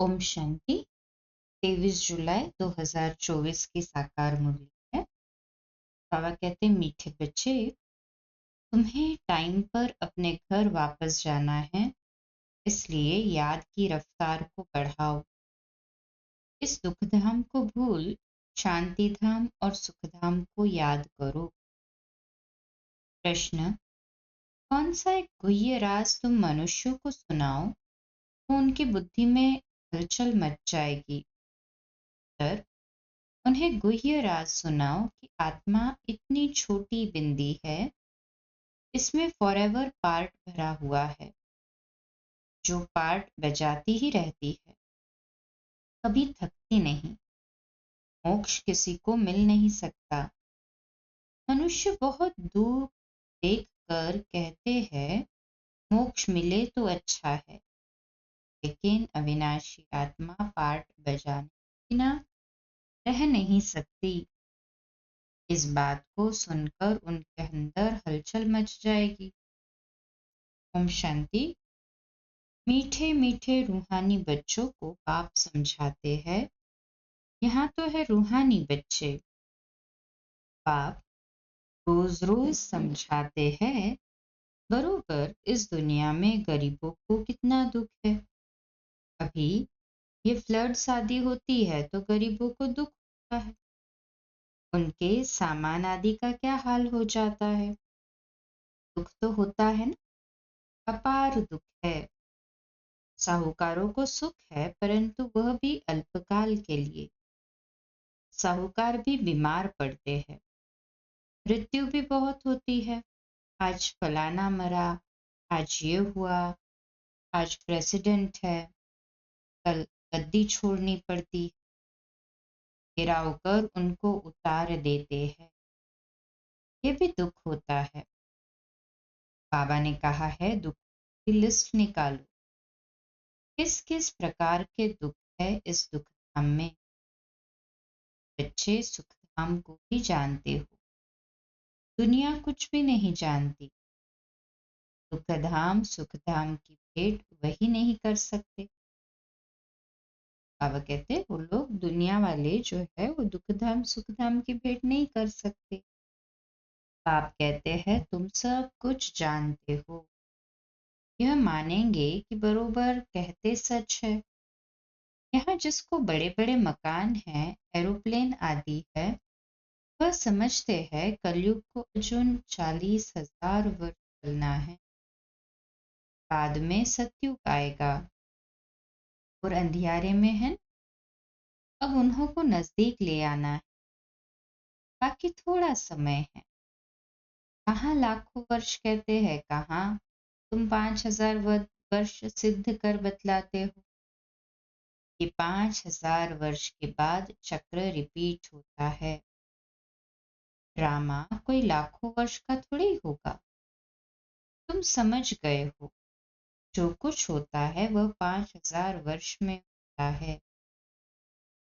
ओम शांति। 23 जुलाई 2024 की साकार मुरली है। बाबा कहते हैं, मीठे बच्चे, तुम्हें टाइम पर अपने घर वापस जाना है, इसलिए याद की रफ्तार को बढ़ाओ। इस दुखधाम को भूल शांति धाम और सुखधाम को याद करो। प्रश्न: कौन सा एक गुह्य राज तुम मनुष्यों को सुनाओ तो उनकी बुद्धि में हलचल मच जाएगी? उत्तर: उन्हें गुह्य राज सुनाओ कि आत्मा इतनी छोटी बिंदी है, इसमें फॉरएवर पार्ट भरा हुआ है, जो पार्ट बजाती ही रहती है, कभी थकती नहीं। मोक्ष किसी को मिल नहीं सकता। मनुष्य बहुत दूर देख कर कहते हैं मोक्ष मिले तो अच्छा है, लेकिन अविनाशी आत्मा पार्ट बजाने के बिना रह नहीं सकती। इस बात को सुनकर उनके अंदर हलचल मच जाएगी। ओम शांति। मीठे मीठे रूहानी बच्चों को बाप समझाते हैं, यहाँ तो है रूहानी बच्चे। बाप रोज रोज समझाते हैं, बरोबर इस दुनिया में गरीबों को कितना दुख है। अभी ये फ्लड्स आदि होती है तो गरीबों को दुख होता है, उनके सामान आदि का क्या हाल हो जाता है। दुख तो होता है ना, अपार दुख है। साहूकारों को सुख है, परंतु वह भी अल्पकाल के लिए। साहूकार भी बीमार पड़ते हैं, मृत्यु भी बहुत होती है। आज फलाना मरा, आज ये हुआ, आज प्रेसिडेंट है, कल गद्दी छोड़नी पड़ती, गिराव कर उनको उतार देते हैं। ये भी दुख होता है। बाबा ने कहा है दुख की लिस्ट निकालो, किस किस प्रकार के दुख है इस दुख धाम में। बच्चे सुखधाम को भी जानते हो, दुनिया कुछ भी नहीं जानती। दुखधाम सुखधाम की भेंट वही नहीं कर सकते। बाबा कहते वो लोग दुनिया वाले जो है वो दुखधाम सुखधाम की भेंट नहीं कर सकते। बाप कहते हैं तुम सब कुछ जानते हो, यह मानेंगे कि बरोबर कहते सच है। यहाँ जिसको बड़े बड़े मकान हैं, एरोप्लेन आदि है, वह समझते हैं कलयुग को अर्जुन 40,000 वर्ष चलना है, बाद में सतयुग आएगा। और अंधियारे में है, अब उन्हों को नजदीक ले आना है, बाकी थोड़ा समय है। कहाँ लाखों वर्ष कहते हैं, कहाँ तुम 5,000 वर्ष सिद्ध कर बतलाते हो। ये 5,000 वर्ष के बाद चक्र रिपीट होता है। ड्रामा कोई लाखों वर्ष का थोड़ी होगा। तुम समझ गए हो, जो कुछ होता है वह 5,000 वर्ष में होता है।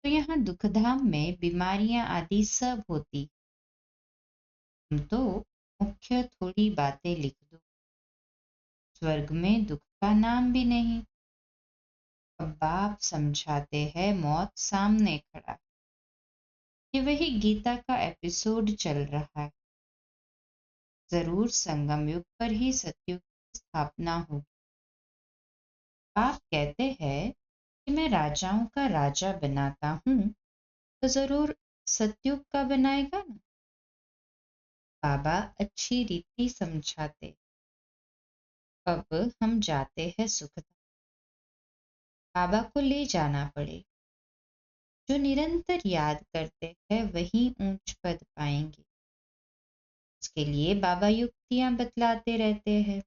तो यहाँ दुखधाम में बीमारियां आदि सब होती। तुम तो मुख्य थोड़ी बातें लिख दो। स्वर्ग में दुख का नाम भी नहीं। अब बाप समझाते हैं मौत सामने खड़ा। ये वही गीता का एपिसोड चल रहा है। जरूर संगम युग पर ही सतयुग की स्थापना होगी। बाप कहते हैं कि मैं राजाओं का राजा बनाता हूँ, तो जरूर सतयुग का बनाएगा ना। बाबा अच्छी रीति समझाते। अब हम जाते हैं सुख। बाबा को ले जाना पड़े। जो निरंतर याद करते हैं वही ऊंच पद पाएंगे। इसके लिए बाबा युक्तियां बतलाते रहते हैं।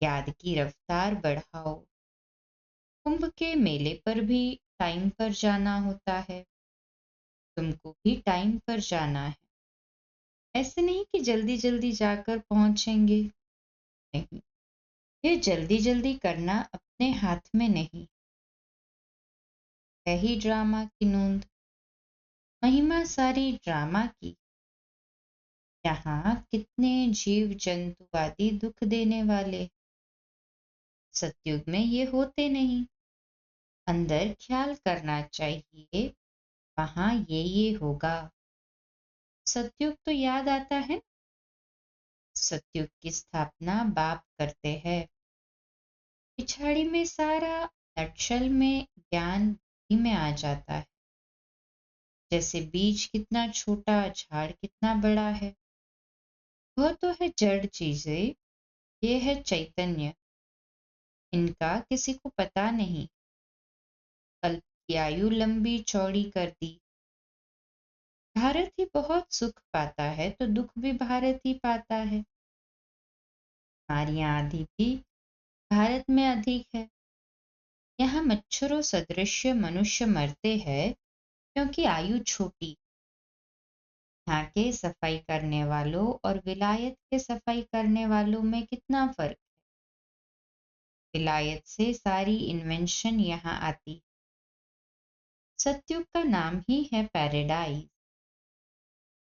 याद की रफ्तार बढ़ाओ। कुंभ के मेले पर भी टाइम पर जाना होता है, तुमको भी टाइम पर जाना है। ऐसे नहीं कि जल्दी जल्दी जाकर पहुंचेंगे, नहीं। ये जल्दी जल्दी करना अपने हाथ में नहीं है। ही ड्रामा की नोंद, महिमा सारी ड्रामा की। यहाँ कितने जीव जंतु आदि दुख देने वाले, सतयुग में ये होते नहीं। अंदर ख्याल करना चाहिए, वहां ये होगा। सतयुग तो याद आता है। सतयुग की स्थापना बाप करते हैं। पिछाड़ी में सारा नटशल में ज्ञान बुद्धि में आ जाता है। जैसे बीज कितना छोटा, झाड़ कितना बड़ा है। वह तो है जड़ चीजें, ये है चैतन्य। इनका किसी को पता नहीं। कल्प की आयु लंबी चौड़ी कर दी। भारत ही बहुत सुख पाता है तो दुख भी भारत ही पाता है। बीमारियां आदि भी भारत में अधिक है। यहाँ मच्छरों सदृश मनुष्य मरते हैं क्योंकि आयु छोटी। यहाँ के सफाई करने वालों और विलायत के सफाई करने वालों में कितना फर्क है। विलायत से सारी इन्वेंशन यहाँ आती। सतयुग का नाम ही है पैराडाइज।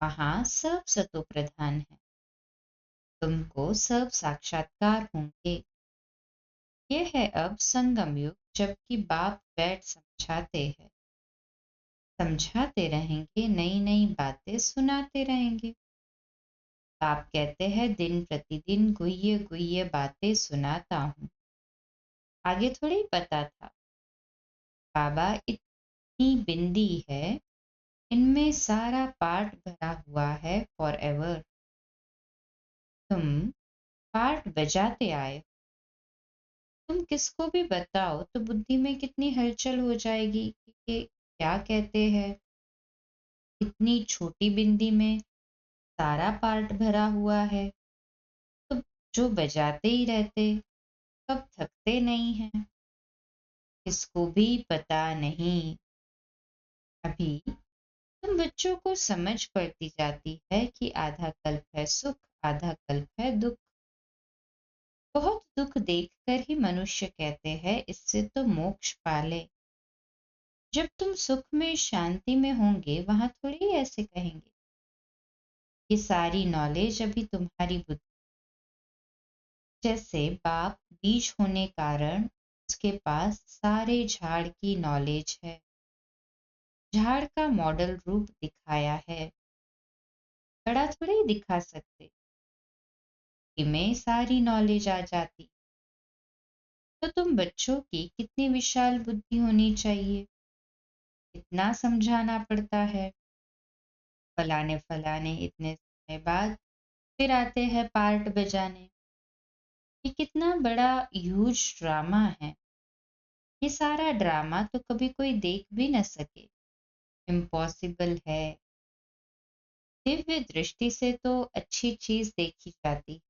वहां सब सतो प्रधान है। तुमको सब साक्षात्कार होंगे। ये है अब संगम युग, जबकि बाप बैठ समझाते हैं। समझाते रहेंगे, नई नई बातें सुनाते रहेंगे। बाप कहते हैं दिन प्रतिदिन गुह्य गुह्य बातें सुनाता हूँ। आगे थोड़ी पता था। बाबा इतनी बिंदी है, इनमें सारा पाठ भरा हुआ है फॉर एवर। तुम पाठ बजाते आए। तुम किसको भी बताओ तो बुद्धि में कितनी हलचल हो जाएगी कि ये क्या कहते हैं। इतनी छोटी बिंदी में सारा पार्ट भरा हुआ है, तो जो बजाते ही रहते, कब थकते नहीं हैं। किसको भी पता नहीं। अभी तुम बच्चों को समझ पड़ती जाती है कि आधा कल्प है सुख, आधा कल्प है दुख। बहुत दुख देखकर ही मनुष्य कहते हैं इससे तो मोक्ष पाले। जब तुम सुख में शांति में होंगे वहां थोड़ी ऐसे कहेंगे। ये सारी नॉलेज अभी तुम्हारी बुद्धि। जैसे बाप बीज होने कारण उसके पास सारे झाड़ की नॉलेज है। झाड़ का मॉडल रूप दिखाया है। बड़ा थोड़ी दिखा सकते कि में सारी नॉलेज आ जाती। तो तुम बच्चों की कितनी विशाल बुद्धि होनी चाहिए। इतना समझाना पड़ता है। फलाने फलाने इतने समय बाद फिर आते हैं पार्ट बजाने। ये कितना बड़ा ह्यूज ड्रामा है। ये सारा ड्रामा तो कभी कोई देख भी न सके। इम्पॉसिबल है। दिव्य दृष्टि से तो अच्छी चीज देखी जाती।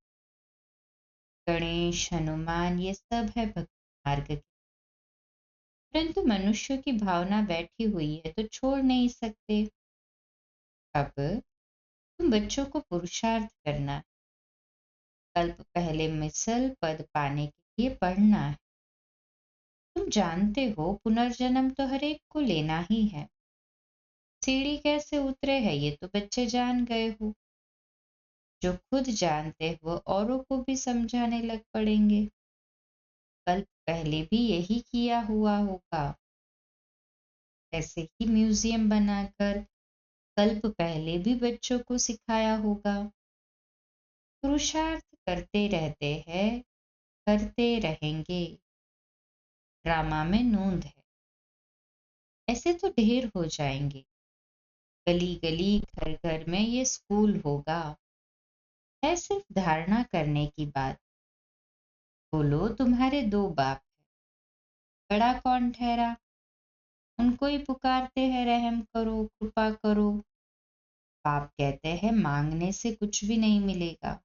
गणेश हनुमान ये सब है भक्ति मार्ग की। परंतु मनुष्य की भावना बैठी हुई है तो छोड़ नहीं सकते। अब तुम बच्चों को पुरुषार्थ करना। कल्प पहले मिसल पद पाने के लिए पढ़ना है। तुम जानते हो पुनर्जन्म तो हर एक को लेना ही है। सीढ़ी कैसे उतरे है ये तो बच्चे जान गए हो। जो खुद जानते हो औरों को भी समझाने लग पड़ेंगे। कल्प पहले भी यही किया हुआ होगा। ऐसे ही म्यूजियम बनाकर कल्प पहले भी बच्चों को सिखाया होगा। पुरुषार्थ करते रहते हैं, करते रहेंगे। ड्रामा में नूंद है। ऐसे तो ढेर हो जाएंगे। गली गली घर घर में ये स्कूल होगा। है सिर्फ धारणा करने की बात। बोलो तुम्हारे दो बाप हैं। बड़ा कौन ठहरा। उनको ही पुकारते हैं रहम करो कृपा करो। बाप कहते हैं मांगने से कुछ भी नहीं मिलेगा।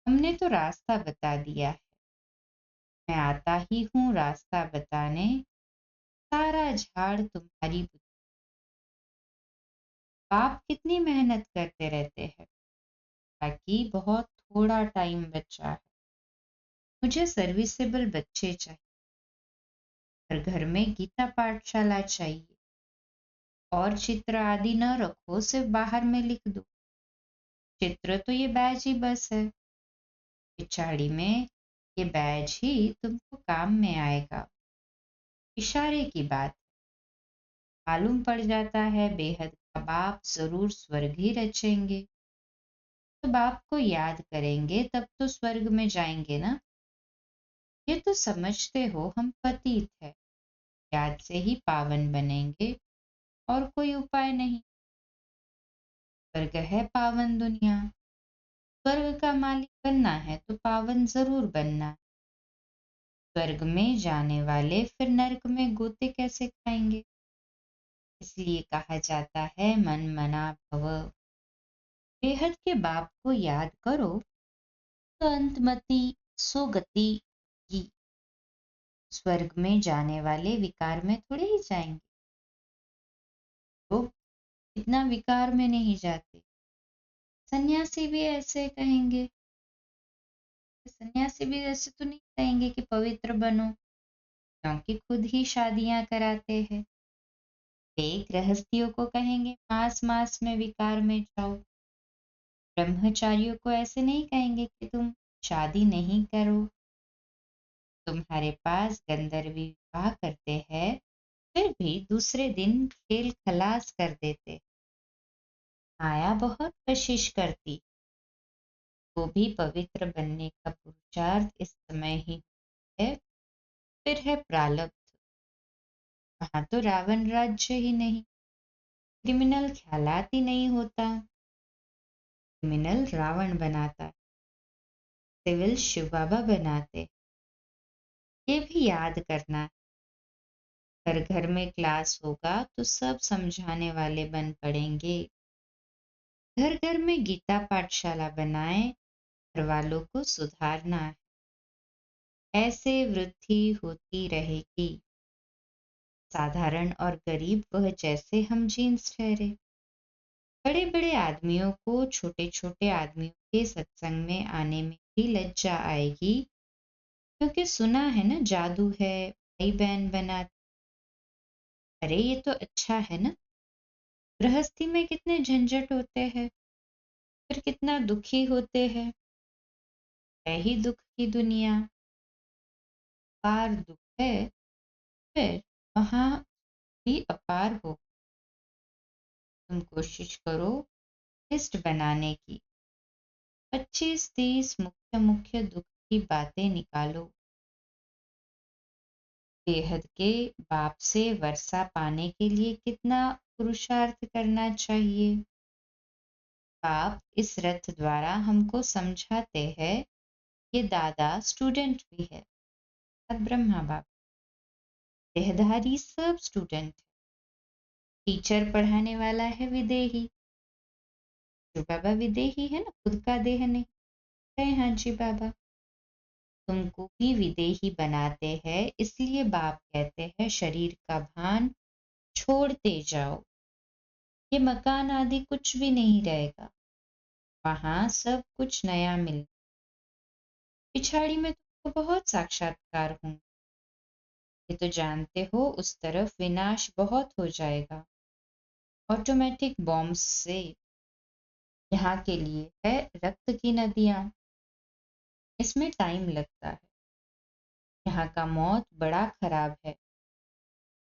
हमने तो रास्ता बता दिया है। मैं आता ही हूँ रास्ता बताने। सारा झाड़ तुम्हारी बुद्धि। बाप कितनी मेहनत करते रहते हैं ताकि बहुत थोड़ा टाइम बचा है। मुझे सर्विसेबल बच्चे चाहिए। हर घर में गीता पाठशाला चाहिए। और चित्र आदि न रखो, सिर्फ बाहर में लिख दो। चित्र तो ये बैज ही बस है। पिछाड़ी में ये बैज ही तुमको काम में आएगा। इशारे की बात। मालूम पड़ जाता है बेहद का बाप जरूर स्वर्ग ही रचेंगे। तो बाप को याद करेंगे तब तो स्वर्ग में जाएंगे ना। ये तो समझते हो हम पतित है, याद से ही पावन बनेंगे और कोई उपाय नहीं। स्वर्ग है पावन दुनिया। स्वर्ग का मालिक बनना है तो पावन जरूर बनना है। स्वर्ग में जाने वाले फिर नरक में गोते कैसे खाएंगे। इसलिए कहा जाता है मन मना भव। बेहद के बाप को याद करो तो अंतमति सुगति की। स्वर्ग में जाने वाले विकार में थोड़े ही जाएंगे। लोग इतना विकार में नहीं जाते। सन्यासी भी ऐसे कहेंगे। सन्यासी भी ऐसे तो नहीं कहेंगे कि पवित्र बनो, क्योंकि खुद ही शादियां कराते हैं। वे गृहस्थियों को कहेंगे मास मास में विकार में जाओ। ब्रह्मचारियों को ऐसे नहीं कहेंगे कि तुम शादी नहीं करो। तुम्हारे पास गंधर्व विवाह करते हैं, फिर भी दूसरे दिन खेल खलास कर देते। माया बहुत कशिश करती। वो भी पवित्र बनने का पुरुषार्थ इस समय ही है। फिर है प्रारब्ध। वहां तो रावण राज्य ही नहीं। क्रिमिनल ख्यालात ही नहीं होता। क्रिमिनल रावण बनाता, सिविल शिव बाबा बनाते। ये भी याद करना। घर घर में क्लास होगा तो सब समझाने वाले बन पड़ेंगे। घर घर में गीता पाठशाला बनाए, घर वालों को सुधारना है। ऐसे वृद्धि होती रहेगी। साधारण और गरीब वह जैसे हम जीन्स ठहरे। बड़े बड़े आदमियों को छोटे छोटे आदमियों के सत्संग में आने में भी लज्जा आएगी, क्योंकि सुना है ना जादू है भाई बहन बना। अरे ये तो अच्छा है ना। गृहस्थी में कितने झंझट होते हैं, फिर कितना दुखी होते हैं। है ही दुख की दुनिया। अपार दुख है, फिर वहां भी अपार हो। तुम कोशिश करो लिस्ट बनाने की। 25-30 मुख्य मुख्य दुख की बातें निकालो। बेहद के बाप से वर्षा पाने के लिए कितना पुरुषार्थ करना चाहिए। बाप इस रथ द्वारा हमको समझाते हैं। ये दादा स्टूडेंट भी है और ब्रह्मा बाप देहधारी सब स्टूडेंट है। टीचर पढ़ाने वाला है विदेही। जो बाबा विदेही है ना, खुद का देह नहीं है। हाँ जी बाबा, तुमको भी विदेही बनाते हैं, इसलिए बाप कहते हैं शरीर का भान छोड़ते जाओ। ये मकान आदि कुछ भी नहीं रहेगा। वहां सब कुछ नया मिल। पिछाड़ी में तुमको बहुत साक्षात्कार होंगे। ये तो जानते हो उस तरफ विनाश बहुत हो जाएगा। ऑटोमेटिक बॉम्ब्स से। यहाँ के लिए है रक्त की नदियां। इसमें टाइम लगता है। यहाँ का मौत बड़ा खराब है।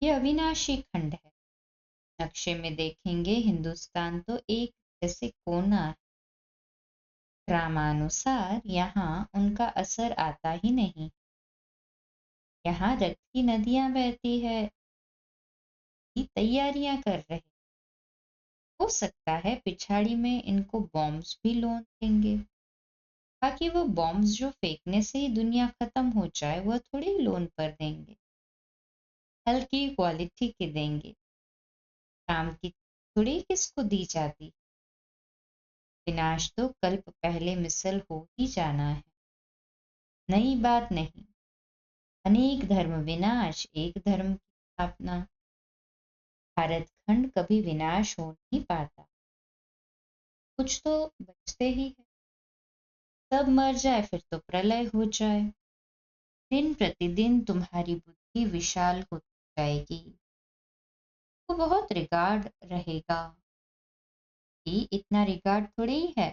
ये अविनाशी खंड है। नक्शे में देखेंगे हिंदुस्तान तो एक जैसे कोना है। क्रमानुसार यहाँ उनका असर आता ही नहीं। यहाँ रक्त की नदियां बहती है। की तैयारियां कर रहे। हो सकता है पिछाड़ी में इनको बॉम्ब्स भी लोन देंगे। बाकी वो बॉम्ब्स जो फेंकने से ही दुनिया खत्म हो जाए वह थोड़ी ही लोन पर देंगे। हल्की क्वालिटी के देंगे। काम की थोड़ी किसको दी जाती। विनाश तो कल्प पहले मिसल हो ही जाना है। नई बात नहीं। अनेक धर्म विनाश, एक धर्म की स्थापना। भारत खंड कभी विनाश हो नहीं पाता। कुछ तो बचते ही है। सब मर जाए फिर तो प्रलय हो जाए। दिन प्रतिदिन तुम्हारी बुद्धि विशाल होती जाएगी। तो बहुत रिगार्ड रहेगा। कि इतना रिगार्ड थोड़ी ही है।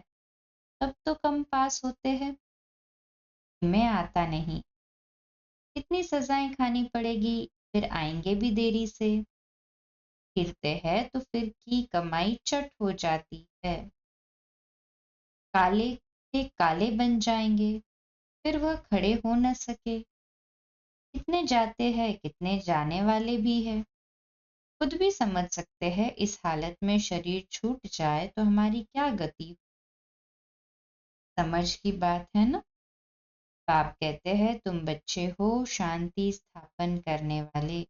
तब तो कम पास होते हैं। मैं आता नहीं। कितनी सजाएं खानी पड़ेगी फिर आएंगे भी देरी से। गिरते हैं तो फिर की कमाई चट हो जाती है। काले के काले बन जाएंगे, फिर वह खड़े हो न सके। कितने जाते हैं, कितने जाने वाले भी है। खुद भी समझ सकते हैं, इस हालत में शरीर छूट जाए तो हमारी क्या गति। समझ की बात है ना। बाप कहते हैं, तुम बच्चे हो शांति स्थापन करने वाले।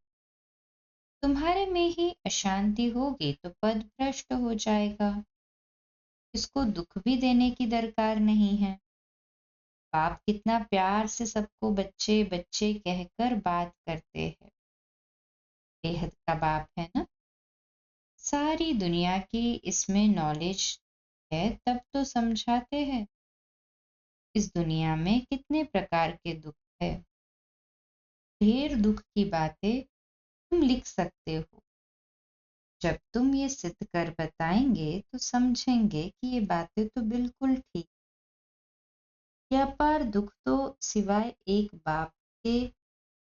तुम्हारे में ही अशांति होगी तो पद भ्रष्ट हो जाएगा। इसको दुख भी देने की दरकार नहीं है। बाप कितना प्यार से सबको बच्चे बच्चे कहकर बात करते हैं। बेहद का बाप है ना। सारी दुनिया की इसमें नॉलेज है, तब तो समझाते हैं। इस दुनिया में कितने प्रकार के दुख है। ढेर दुख की बातें तुम लिख सकते हो। जब तुम ये सिद्ध कर बताएंगे तो समझेंगे कि ये बातें तो बिल्कुल ठीक। यह अपार दुख तो सिवाय एक बाप के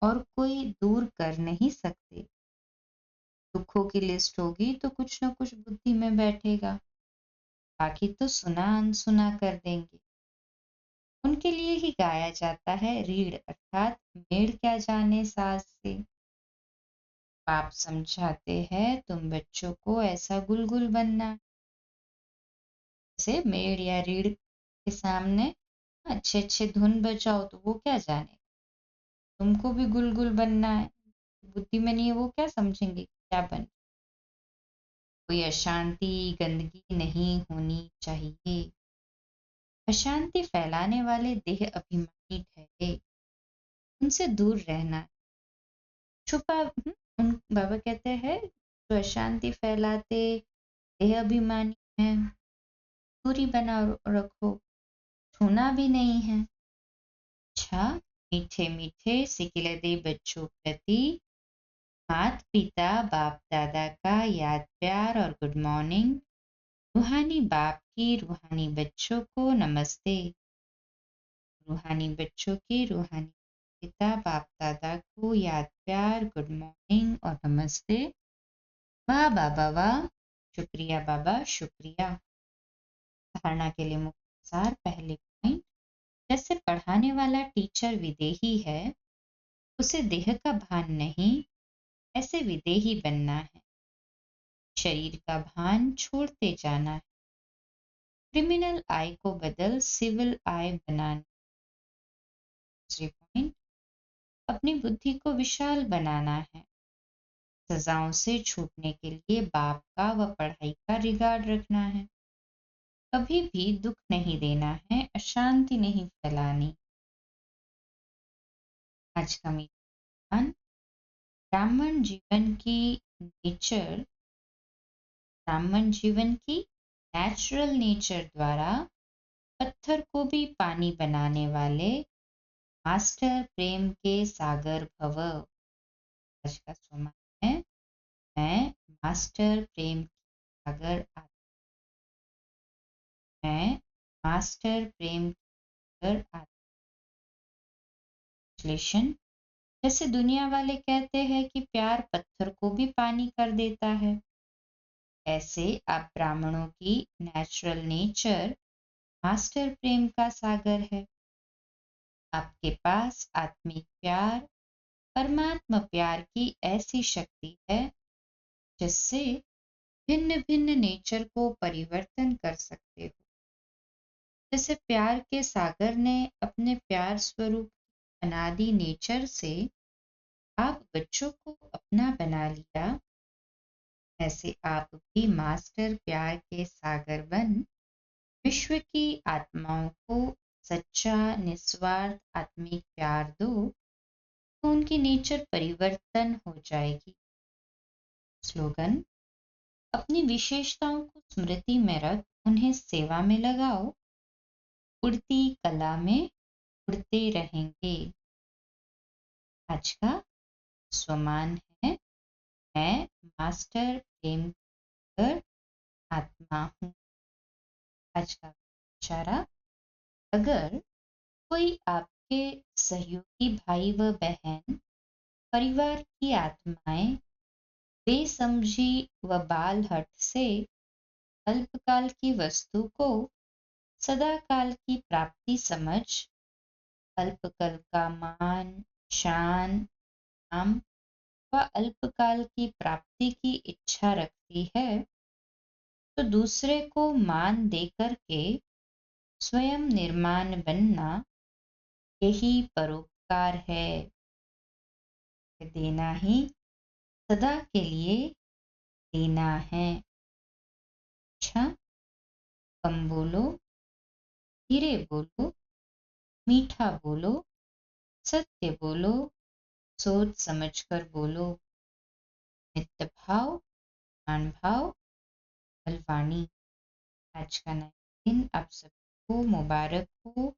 और कोई दूर कर नहीं सकते। दुखों की लिस्ट होगी तो कुछ न कुछ बुद्धि में बैठेगा, बाकी तो सुना अनसुना कर देंगे। उनके लिए ही गाया जाता है रीढ़, अर्थात मेढ़ क्या जाने साज से। बाप समझाते हैं, तुम बच्चों को ऐसा गुलगुल बनना। जैसे मेढ़ या रीढ़ के सामने अच्छे अच्छे धुन बजाओ तो वो क्या जाने। तुमको भी गुलगुल बनना है। बुद्धि में नहीं है, वो क्या समझेंगे क्या बन। कोई अशांति गंदगी नहीं होनी चाहिए। अशांति फैलाने वाले देह अभिमानी ठहरे, उनसे दूर रहना। छुपा बाबा कहते हैं, जो अशांति फैलाते देह अभिमानी है, दूरी बना रखो। छूना भी नहीं है। अच्छा, मीठे मीठे सिकिलदे बच्चों प्रति माता पिता बाप दादा का याद प्यार और गुड मॉर्निंग। रूहानी बाप की रूहानी बच्चों को नमस्ते। रूहानी बच्चों के रूहानी पिता बाप दादा को याद प्यार गुड मॉर्निंग और नमस्ते। वाह बाबा वाह, शुक्रिया बाबा शुक्रिया। धारणा के लिए मुख्य सार। पहले पॉइंट, जैसे पढ़ाने वाला टीचर विदेही है, उसे देह का भान नहीं, ऐसे विदेही बनना है। शरीर का भान छोड़ते जाना है। क्रिमिनल आय को बदल सिविल आय बनाना। दूसरे पॉइंट, अपनी बुद्धि को विशाल बनाना है। सजाओं से छूटने के लिए बाप का व पढ़ाई का रिगार्ड रखना है। कभी भी दुख नहीं देना है, अशांति नहीं फैलानी। आज का मीठान, ब्राह्मण जीवन की नेचर, ब्राह्मण जीवन की नेचुरल नेचर द्वारा पत्थर को भी पानी बनाने वाले मास्टर प्रेम के सागर भव। आज का सुमा है, मैं मास्टर प्रेम के सागर मैं मास्टर प्रेम कर विश्लेषण। जैसे दुनिया वाले कहते हैं कि प्यार पत्थर को भी पानी कर देता है, ऐसे आप ब्राह्मणों की नेचुरल नेचर मास्टर प्रेम का सागर है। आपके पास आत्मिक प्यार, परमात्मा प्यार की ऐसी शक्ति है जिससे भिन्न भिन्न नेचर को परिवर्तन कर सकते हो। जैसे प्यार के सागर ने अपने प्यार स्वरूप अनादि नेचर से आप बच्चों को अपना बना लिया, ऐसे आप भी मास्टर प्यार के सागर बन विश्व की आत्माओं को सच्चा निस्वार्थ आत्मिक प्यार दो, तो उनकी नेचर परिवर्तन हो जाएगी। स्लोगन, अपनी विशेषताओं को स्मृति में रख उन्हें सेवा में लगाओ, उड़ती कला में उड़ते रहेंगे। आज का स्वमान है, मैं मास्टर प्रेम कर आत्मा हूँ। आज का विचारा, अगर कोई आपके सहयोगी भाई व बहन परिवार की आत्माएं बेसमझी व बालहट से अल्पकाल की वस्तु को सदाकाल की प्राप्ति समझ अल्पकाल का मान, शान, नाम व अल्पकाल की प्राप्ति की इच्छा रखती है, तो दूसरे को मान देकर के स्वयं निर्माण बनना यही परोपकार है। देना ही सदा के लिए देना है। अच्छा, कम बोलो, धीरे बोलो, मीठा बोलो, सत्य बोलो, सोच समझ कर बोलो। नित्य भाव, मान भाव, बलवानी। आज का नया दिन आप सबको मुबारक हो,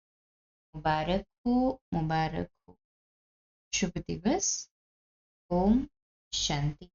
मुबारक हो, मुबारक हो। शुभ दिवस। ओम शांति।